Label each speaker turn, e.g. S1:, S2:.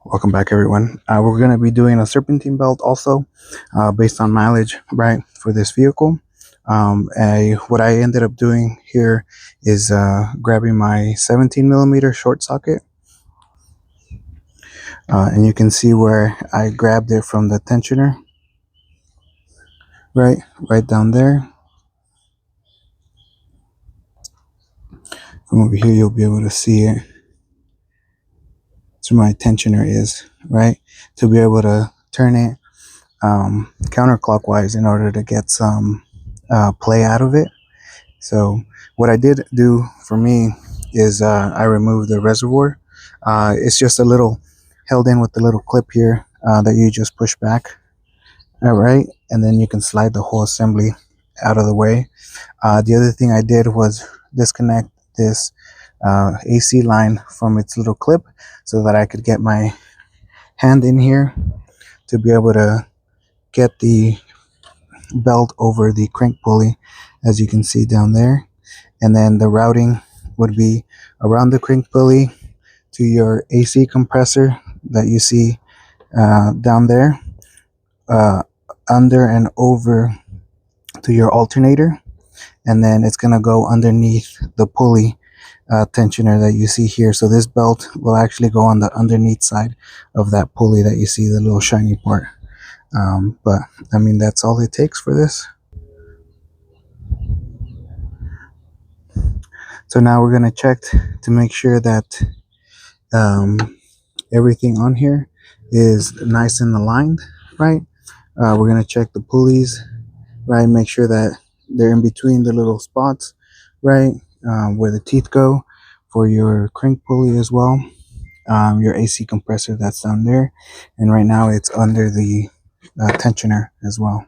S1: Welcome back, everyone. We're going to be doing a serpentine belt also, based on mileage, right, for this vehicle. What I ended up doing here is grabbing my 17 millimeter short socket, and you can see where I grabbed it from the tensioner, right down there. From over here, you'll be able to see it. That's where my tensioner is, right, to be able to turn it counterclockwise in order to get some play out of it. So what I did do for me is I removed the reservoir. It's just a little held in with the little clip here that you just push back. All right, and then you can slide the whole assembly out of the way. The other thing I did was disconnect this AC line from its little clip so that I could get my hand in here to be able to get the belt over the crank pulley, as you can see down there. And then the routing would be around the crank pulley to your AC compressor that you see down there, under and over to your alternator, and then it's going to go underneath the pulley tensioner that you see here. So this belt will actually go on the underneath side of that pulley that you see, the little shiny part. But I mean, that's all it takes for this. So now we're going to check to make sure that everything on here is nice and aligned, right? We're going to check the pulleys, right? Make sure that they're in between the little spots, right? Where the teeth go for your crank pulley as well. Your AC compressor, that's down there. And right now it's under the tensioner as well.